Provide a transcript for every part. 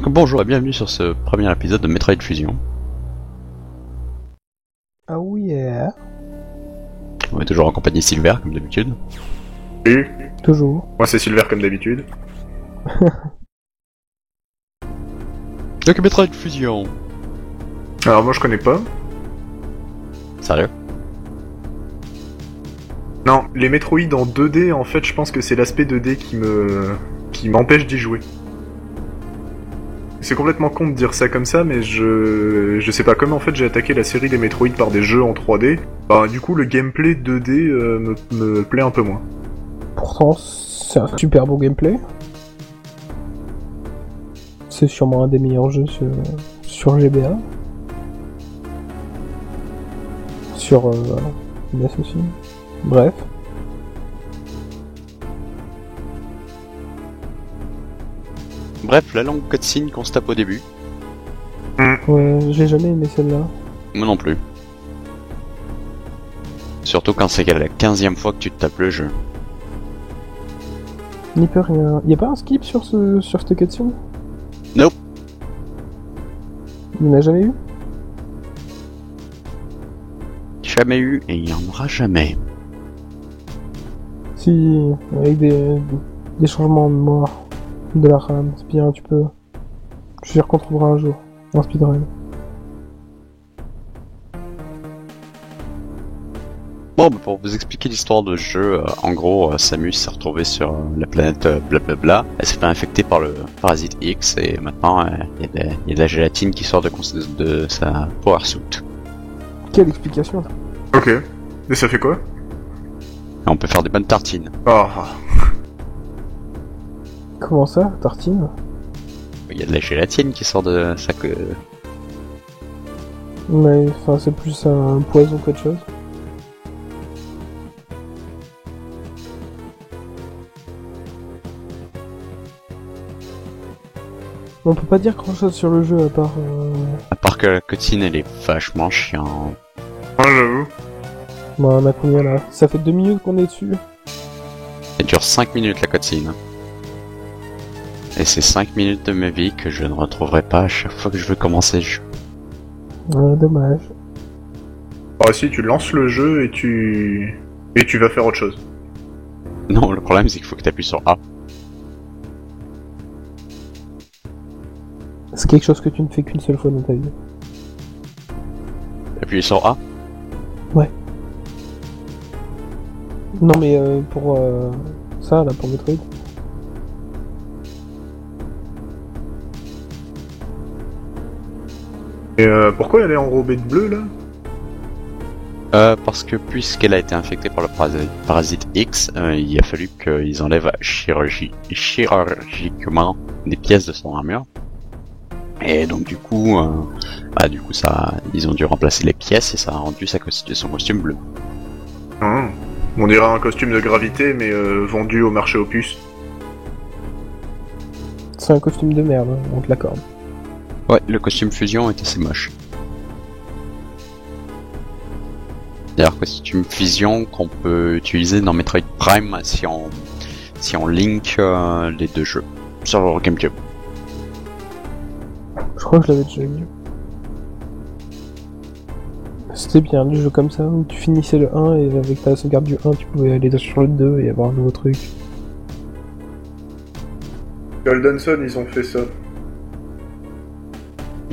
Donc bonjour et bienvenue sur ce premier épisode de Metroid Fusion. Ah oui, yeah. On est toujours en compagnie de Silver comme d'habitude. Salut. Toujours. Moi c'est Silver comme d'habitude. Donc Metroid Fusion. Alors moi je connais pas. Sérieux? Non, les Metroid en 2D en fait je pense que c'est l'aspect 2D qui m'empêche d'y jouer. C'est complètement con de dire ça comme ça, mais je sais pas, comme en fait j'ai attaqué la série des Metroid par des jeux en 3D, bah du coup le gameplay 2D me plaît un peu moins. Pourtant, c'est un super beau gameplay. C'est sûrement un des meilleurs jeux sur GBA. Sur NES aussi. Bref. Bref, la longue cutscene qu'on se tape au début. Ouais, j'ai jamais aimé celle-là. Moi non plus. Surtout quand c'est la 15e fois que tu te tapes le jeu. N'y peut rien. Y'a pas un skip sur cette cutscene? Nope. Il n'y en a jamais eu? Jamais eu et il n'y en aura jamais. Si, avec des changements de mémoire, de la RAM, c'est bien, tu peux. Je suis sûr qu'on trouvera un jour un speedrun. Bon, bah, pour vous expliquer l'histoire de ce jeu, en gros, Samus s'est retrouvée sur la planète blablabla. Elle s'est fait infecter par le parasite X et maintenant il y a de la gélatine qui sort de sa power suit. Quelle explication? Ok. Et ça fait quoi? Et on peut faire des bonnes tartines. Oh. Comment ça, tartine? Il y a de la gélatine qui sort de sa queue. Mais enfin, c'est plus un poison qu'autre chose. On peut pas dire grand chose sur le jeu à part. À part que la cutscene elle est vachement chiante. Ouais j'avoue. Bon, on a combien là? Ça fait 2 minutes qu'on est dessus. Elle dure 5 minutes la cutscene. Et c'est 5 minutes de ma vie que je ne retrouverai pas à chaque fois que je veux commencer le jeu. Dommage. Ah si, tu lances le jeu et tu vas faire autre chose. Non, le problème c'est qu'il faut que tu appuies sur A. C'est quelque chose que tu ne fais qu'une seule fois dans ta vie. Appuyer sur A. Non mais pour ça là, pour Metroid. Et pourquoi elle est enrobée de bleu là? Parce que puisqu'elle a été infectée par le parasite X, il a fallu qu'ils enlèvent chirurgicalement des pièces de son armure. Et donc du coup ça, ils ont dû remplacer les pièces et ça a rendu son costume bleu. Ah. On dirait un costume de gravité mais vendu au marché aux puces. C'est un costume de merde, hein, on te l'accorde. Ouais, le costume fusion est assez moche. D'ailleurs, costume fusion qu'on peut utiliser dans Metroid Prime si on link les deux jeux sur GameCube. Je crois que je l'avais déjà vu. C'était bien, des jeux comme ça, où tu finissais le 1 et avec ta sauvegarde du 1, tu pouvais aller sur le 2 et avoir un nouveau truc. Golden Sun ils ont fait ça.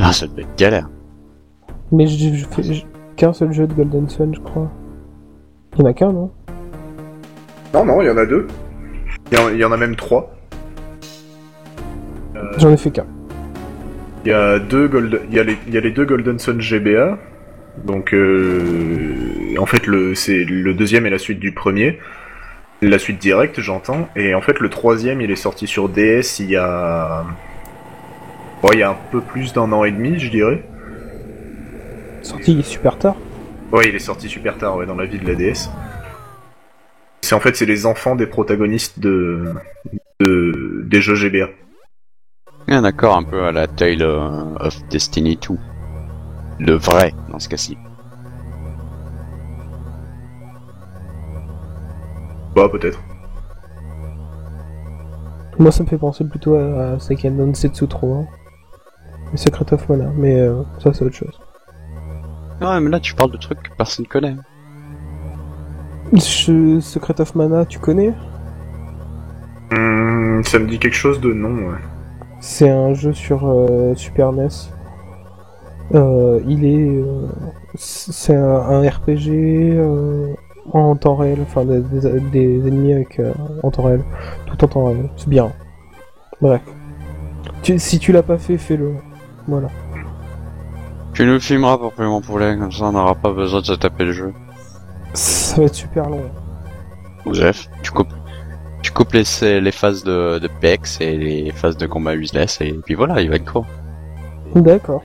Ah, ça devait être galère. Mais j'ai fait qu'un seul jeu de Golden Sun, je crois. Il y en a qu'un, non? Non, il y en a deux. Il y en a même trois. J'en ai fait qu'un. Il y a les deux Golden Sun GBA. Donc en fait le deuxième est la suite du premier. La suite directe, j'entends. Et en fait le troisième il est sorti sur DS il y a un peu plus d'un an et demi, je dirais. Sorti super tard. Ouais, il est sorti super tard, ouais, dans la vie de la DS. C'est les enfants des protagonistes des jeux GBA. Ah, d'accord, un peu à la Tale of Destiny 2. Le vrai, dans ce cas-ci. Bah, peut-être. Moi ça me fait penser plutôt à Seiken Densetsu 3. Les Secret of Mana, mais ça c'est autre chose. Ouais, mais là tu parles de trucs que personne connaît. Secret of Mana, tu connais? Ça me dit quelque chose de non, ouais. C'est un jeu sur Super NES. C'est un RPG en temps réel, enfin des ennemis avec en temps réel, tout en temps réel. C'est bien. Bref. Si tu l'as pas fait, fais-le. Voilà. Tu nous filmeras pour plus mon poulet, comme ça on n'aura pas besoin de se taper le jeu. Ça va être super long. Bref, tu coupes les phases de PX et les phases de combat useless et puis voilà, il va être court. D'accord.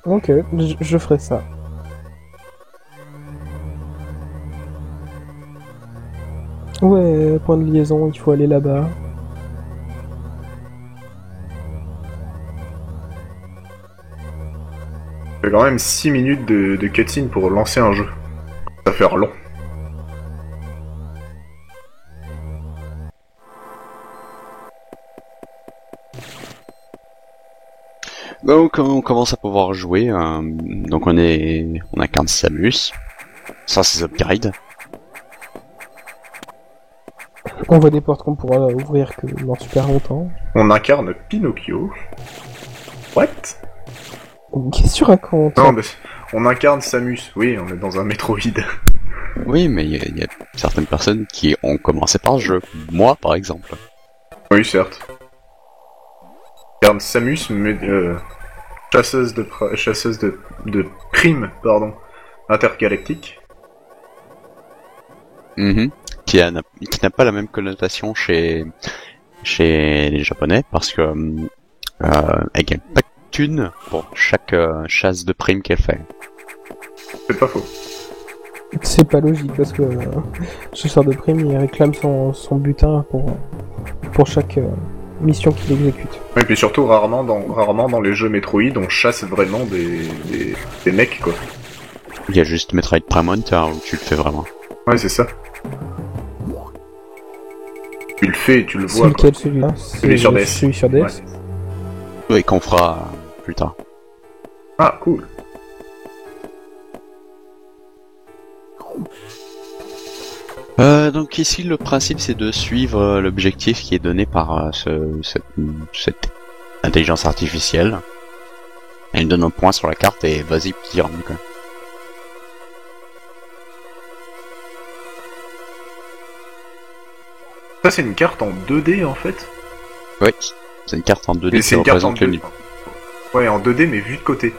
Ok, je ferai ça. Ouais, point de liaison, il faut aller là-bas. Il y a quand même 6 minutes de cutscene pour lancer un jeu. Ça va faire long. Donc on commence à pouvoir jouer, donc on incarne Samus, ça c'est upgrade. On voit des portes qu'on pourra ouvrir que dans super longtemps. On incarne Pinocchio. What? Qu'est-ce que tu racontes? Non, mais on incarne Samus. Oui, on est dans un Metroid. Oui, mais il y a certaines personnes qui ont commencé par ce jeu, moi par exemple. Oui, certes. On incarne Samus, mais, chasseuse de primes, pardon, intergalactique. Qui n'a pas la même connotation chez les Japonais parce que elle gagne pas de thunes pour chaque chasse de prime qu'elle fait. C'est pas faux. C'est pas logique parce que chasseur de primes il réclame son butin pour chaque mission qu'il exécute. Et puis surtout, rarement dans les jeux Metroid, on chasse vraiment des mecs, quoi. Il y a juste Metroid Prime Hunter où tu le fais vraiment. Ouais, c'est ça. Tu le fais et tu le vois. C'est lequel celui-là? Celui sur DS. Celui sur DS. Ouais. Oui, qu'on fera plus tard. Ah, cool. Donc ici le principe c'est de suivre l'objectif qui est donné par cette intelligence artificielle. Elle donne un point sur la carte et vas-y petit rang quoi. Ça, c'est une carte en 2D en fait. Oui, c'est une carte en 2D Et qui c'est une carte en représente le 2D. niveau. Ouais, en 2D mais vu de côté.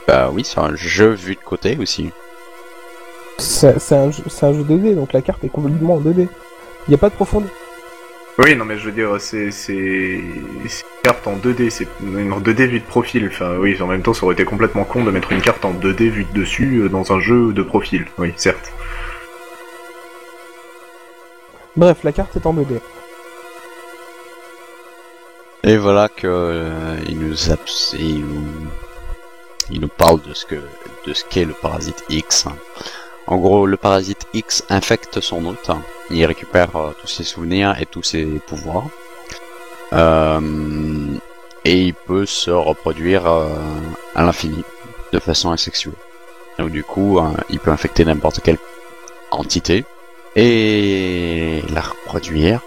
Bah oui, c'est un jeu vu de côté aussi. C'est un jeu 2D, donc la carte est complètement en 2D. Il n'y a pas de profondeur. Oui, non mais je veux dire, c'est une carte en 2D, c'est une 2D vue de profil. Enfin, oui, en même temps, ça aurait été complètement con de mettre une carte en 2D vue de dessus dans un jeu de profil. Oui, certes. Bref, la carte est en 2D. Et voilà que il nous parle de ce qu'est le parasite X. En gros, le parasite X infecte son hôte. Il récupère tous ses souvenirs et tous ses pouvoirs. Et il peut se reproduire à l'infini, de façon asexuée. Donc du coup, il peut infecter n'importe quelle entité et la reproduire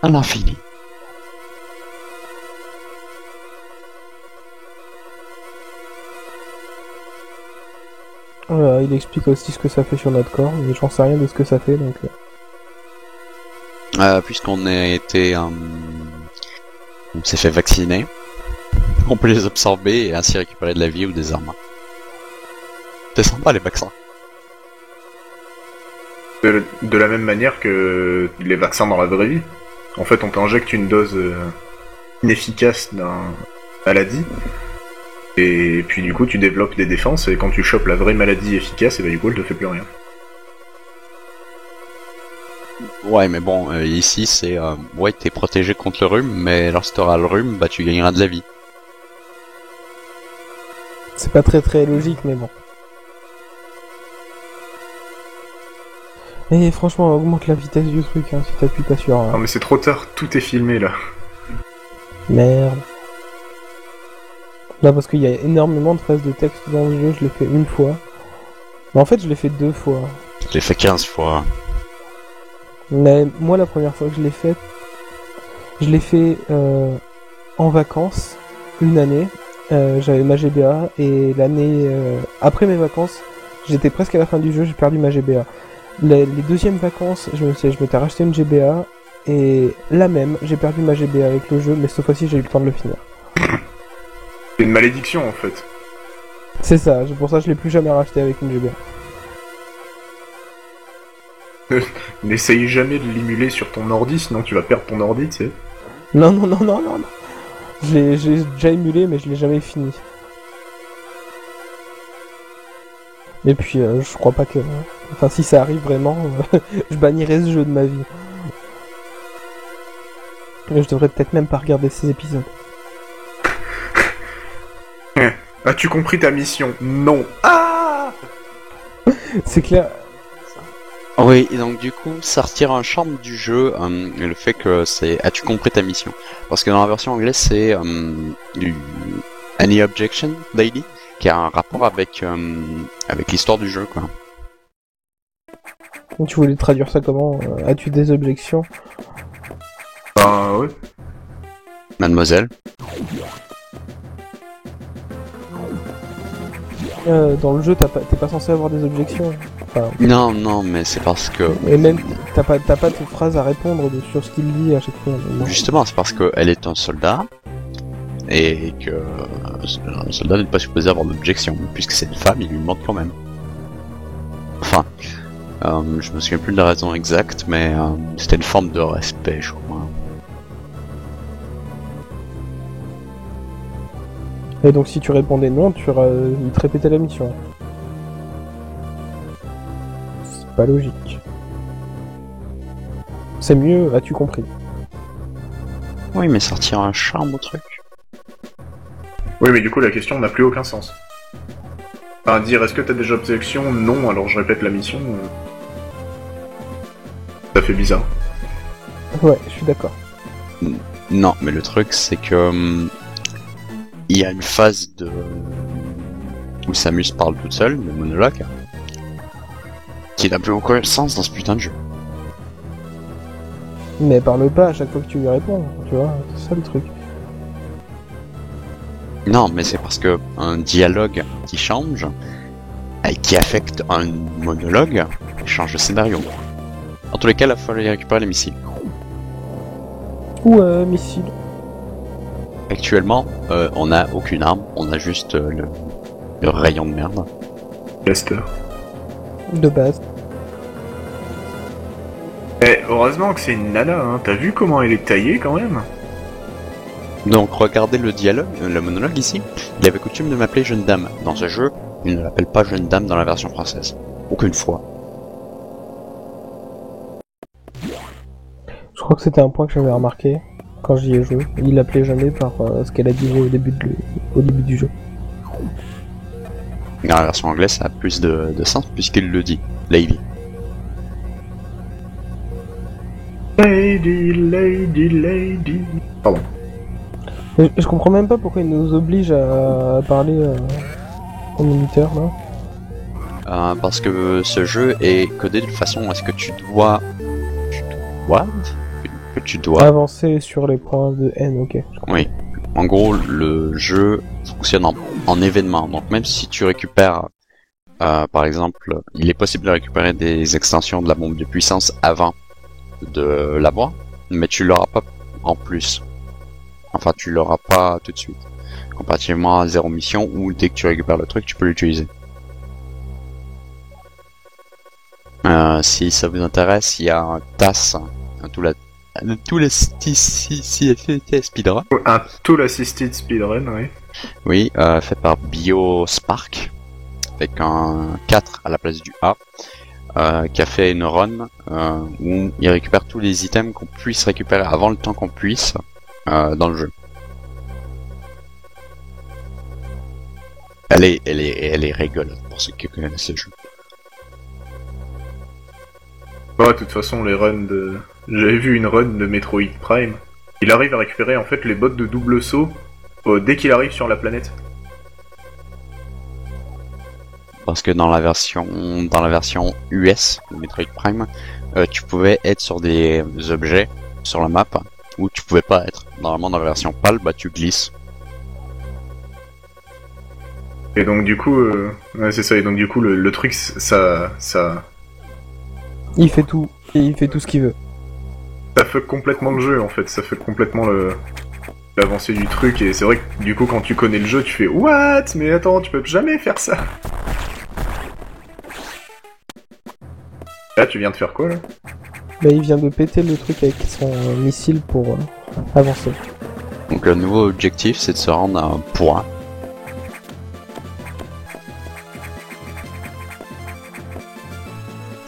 à l'infini. Il explique aussi ce que ça fait sur notre corps, mais j'en sais rien de ce que ça fait, donc... Puisqu'on a été... on s'est fait vacciner, on peut les absorber et ainsi récupérer de la vie ou des armes. C'est sympa les vaccins. De la même manière que les vaccins dans la vraie vie. En fait, on t'injecte une dose inefficace d'une maladie, et puis du coup tu développes des défenses, et quand tu chopes la vraie maladie efficace, et bah du coup elle te fait plus rien. Ouais, mais bon, ici c'est... ouais, t'es protégé contre le rhume, mais lorsque t'auras le rhume, bah tu gagneras de la vie. C'est pas très logique, mais bon. Et franchement, augmente la vitesse du truc, hein, si t'appuies pas sur... Non mais c'est trop tard, tout est filmé là. Merde. Là, parce qu'il y a énormément de phrases de texte dans le jeu, je l'ai fait une fois. Mais en fait, je l'ai fait 2 fois. Je l'ai fait 15 fois. Mais moi, la première fois que je l'ai fait en vacances, une année. J'avais ma GBA, et l'année après mes vacances, j'étais presque à la fin du jeu, j'ai perdu ma GBA. Les deuxièmes vacances, je m'étais racheté une GBA, et là même, j'ai perdu ma GBA avec le jeu, mais cette fois-ci, j'ai eu le temps de le finir. C'est une malédiction en fait. C'est ça, c'est pour ça que je l'ai plus jamais racheté avec une GBA. N'essaye jamais de l'émuler sur ton ordi, sinon tu vas perdre ton ordi, tu sais. Non. J'ai déjà émulé, mais je l'ai jamais fini. Et puis, je crois pas que... Enfin, si ça arrive vraiment, je bannirai ce jeu de ma vie. Et je devrais peut-être même pas regarder ces épisodes. As-tu compris ta mission? Non. Ah! C'est clair. Oui, et donc du coup, ça retire un charme du jeu, le fait que c'est as-tu compris ta mission? Parce que dans la version anglaise, c'est du Any Objection Lady, qui a un rapport avec l'histoire du jeu, quoi. Tu voulais traduire ça comment? As-tu des objections? Bah ouais. Mademoiselle. Dans le jeu, t'es pas censé avoir des objections. Enfin, Non, mais c'est parce que... et même, t'as pas de phrase à répondre sur ce qu'il dit à chaque fois. Non. Justement, c'est parce qu'elle est un soldat, et que un soldat n'est pas supposé avoir d'objection, puisque c'est une femme, il lui demande quand même. Enfin, je me souviens plus de la raison exacte, mais c'était une forme de respect, je crois. Et donc si tu répondais non, il te répétait la mission. C'est pas logique. C'est mieux, as-tu compris? Oui, mais sortir un charme au truc. Oui, mais du coup, la question n'a plus aucun sens. Enfin, dire est-ce que t'as des objections? Non, alors je répète la mission. Ça fait bizarre. Ouais, je suis d'accord. Non, mais le truc, c'est que... il y a une phase où Samus parle toute seule, le monologue, qui n'a plus aucun sens dans ce putain de jeu. Mais parle pas à chaque fois que tu lui réponds, tu vois, c'est ça le truc. Non, mais c'est parce que un dialogue qui change, et qui affecte un monologue, change le scénario. En tous les cas, il faut aller récupérer les missiles. Ou missile. Actuellement, on n'a aucune arme, on a juste le rayon de merde. Lester. De base. Eh, heureusement que c'est une nana, hein. T'as vu comment elle est taillée quand même? Donc regardez le dialogue, le monologue ici. Il avait coutume de m'appeler jeune dame. Dans ce jeu, il ne l'appelle pas jeune dame dans la version française. Aucune fois. Je crois que c'était un point que j'avais remarqué quand j'y ai joué. Il l'appelait jamais par ce qu'elle a dit au début du jeu. Dans la version anglaise, ça a plus de sens puisqu'il le dit. Lady. Lady. Pardon. Mais je comprends même pas pourquoi il nous oblige à parler en militaire là. Parce que ce jeu est codé de façon à ce que tu dois Avancer sur les points de haine, ok. Oui. En gros, le jeu fonctionne en événement. Donc même si tu récupères, par exemple, il est possible de récupérer des extensions de la bombe de puissance avant de l'avoir, mais tu l'auras pas en plus. Enfin, tu l'auras pas tout de suite. Comparativement à Zéro Mission, où dès que tu récupères le truc, tu peux l'utiliser. Si ça vous intéresse, il y a un TAS, tout le speedrun. Un Tool Assisted Speedrun, oui. Oui, fait par BioSpark, avec un 4 à la place du A, qui a fait une run où il récupère tous les items qu'on puisse récupérer avant le temps qu'on puisse dans le jeu. Elle est rigolote pour ceux qui connaissent ce jeu. Bah, de toute façon, les runs de... J'avais vu une run de Metroid Prime il arrive à récupérer en fait les bottes de double saut dès qu'il arrive sur la planète. Parce que dans la version US de Metroid Prime, tu pouvais être sur des objets sur la map où tu pouvais pas être. Normalement dans la version PAL, bah tu glisses. Et donc du coup, ouais, c'est ça. Et donc du coup, le truc, ça Il fait tout ce qu'il veut. fuck complètement le jeu en fait. Ça fuck complètement l'avancée du truc. Et c'est vrai que du coup, quand tu connais le jeu, tu fais what? Mais attends, tu peux jamais faire ça. Là, tu viens de faire quoi là? Bah, il vient de péter le truc avec son missile pour avancer. Donc le nouveau objectif, c'est de se rendre à un point.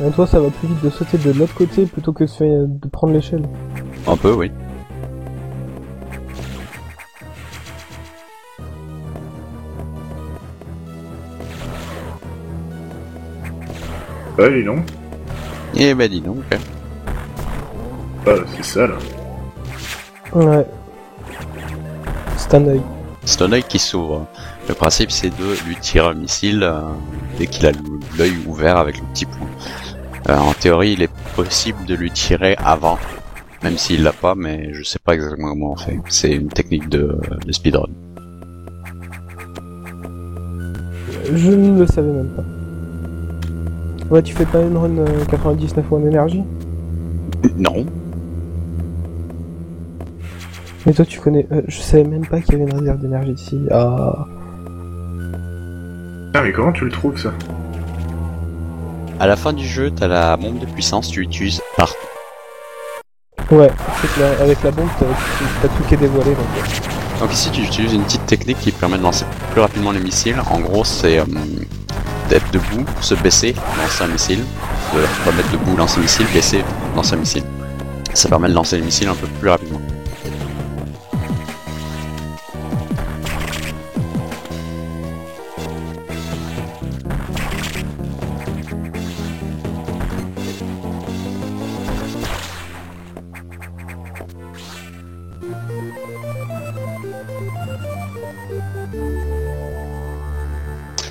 Et toi, ça va plus vite de sauter de l'autre côté plutôt que de prendre l'échelle. Un peu, oui. Ouais, dis donc. Et bah dis donc. Ah, c'est ça là. Ouais. C'est un œil. C'est un œil qui s'ouvre. Le principe, c'est de lui tirer un missile dès qu'il a l'œil ouvert avec le petit point. En théorie, il est possible de lui tirer avant, même s'il l'a pas, mais je sais pas exactement comment on fait. C'est une technique de speedrun. Je ne le savais même pas. Ouais, tu fais pas une run 99 fois en énergie? Non. Mais toi, tu connais... je savais même pas qu'il y avait une réserve d'énergie ici. Ah... Ah, mais comment tu le trouves ça? À la fin du jeu, t'as la bombe de puissance, tu l'utilises partout. Ouais, c'est que avec la bombe, t'as tout qui est dévoilé. Donc ici, tu utilises une petite technique qui permet de lancer plus rapidement les missiles. En gros, c'est d'être debout, se baisser, lancer un missile. De remettre debout, lancer un missile, baisser, lancer un missile. Ça permet de lancer les missiles un peu plus rapidement.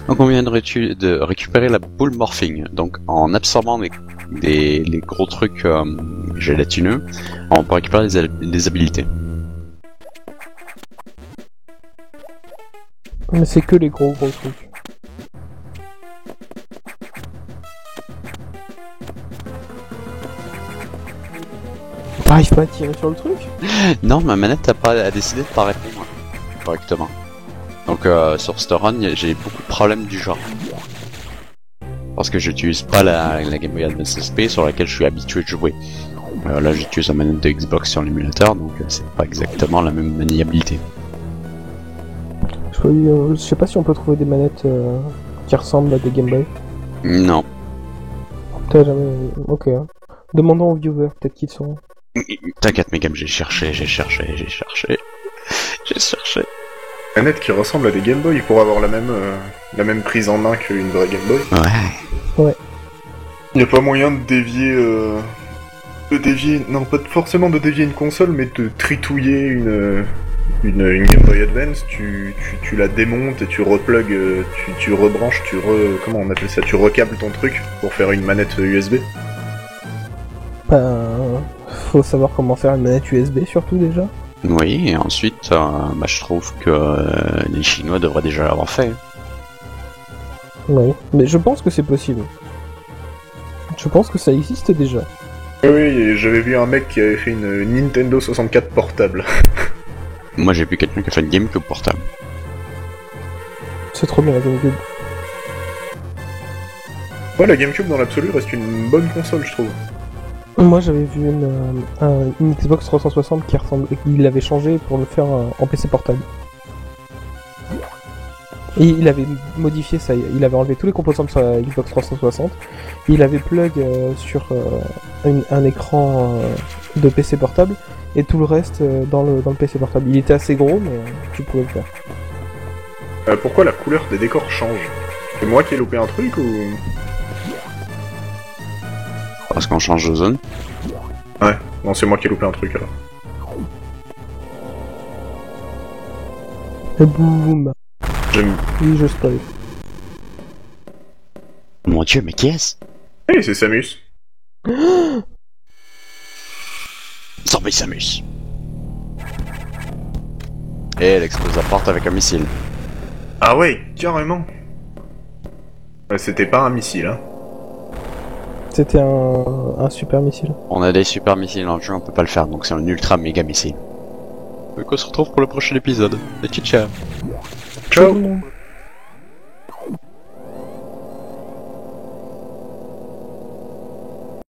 Donc on vient de récupérer la boule morphing. Donc en absorbant les gros trucs gélatineux, on peut récupérer des habilités. Mais c'est que les gros trucs. T'arrives pas à tirer sur le truc? Non, ma manette a décidé de pas répondre correctement. Donc sur cette run, j'ai beaucoup de problèmes du genre. Parce que j'utilise pas la Game Boy Advance SP sur laquelle je suis habitué de jouer. Là j'utilise la manette de Xbox sur l'émulateur, donc c'est pas exactement la même maniabilité. Je sais pas si on peut trouver des manettes qui ressemblent à des Game Boy. Non. T'as jamais... Ok. Demandons aux viewers, peut-être qu'ils sont... T'inquiète mes gammes, j'ai cherché. Manette qui ressemble à des Game Boy pour avoir la même prise en main qu'une vraie Game Boy. Ouais. Y a pas moyen de dévier... Non, pas forcément de dévier une console, mais de tritouiller une Game Boy Advance, tu la démontes et tu replugues, tu rebranches, comment on appelle ça? Tu recables ton truc pour faire une manette USB. Faut savoir comment faire une manette USB surtout déjà. Oui, et ensuite, je trouve que les Chinois devraient déjà l'avoir fait. Oui, mais je pense que c'est possible. Je pense que ça existe déjà. Oui, et j'avais vu un mec qui avait fait une Nintendo 64 portable. Moi j'ai vu quelqu'un qui a fait une GameCube portable. C'est trop bien la GameCube. Ouais, la GameCube dans l'absolu reste une bonne console, je trouve. Moi j'avais vu une Xbox 360 qui ressemble, il l'avait changé pour le faire en PC portable. Et il avait modifié ça, il avait enlevé tous les composants de sa Xbox 360, il avait plug sur un écran de PC portable et tout le reste dans le PC portable. Il était assez gros mais tu pouvais le faire. Pourquoi la couleur des décors change? C'est moi qui ai loupé un truc ou... Parce qu'on change de zone. Ouais, non c'est moi qui ai loupé un truc alors. Et boum. J'aime... Oui, je spoil. Mon dieu, mais qui est-ce? Hey, c'est Samus. Zombie Samus. Et elle explose la porte avec un missile. Ah ouais, carrément. Ouais, c'était pas un missile, hein. C'était un super missile. On a des super missiles dans le jeu, on peut pas le faire, donc c'est un ultra méga missile. Donc on se retrouve pour le prochain épisode. Et ciao ciao. Ciao. Tout le monde.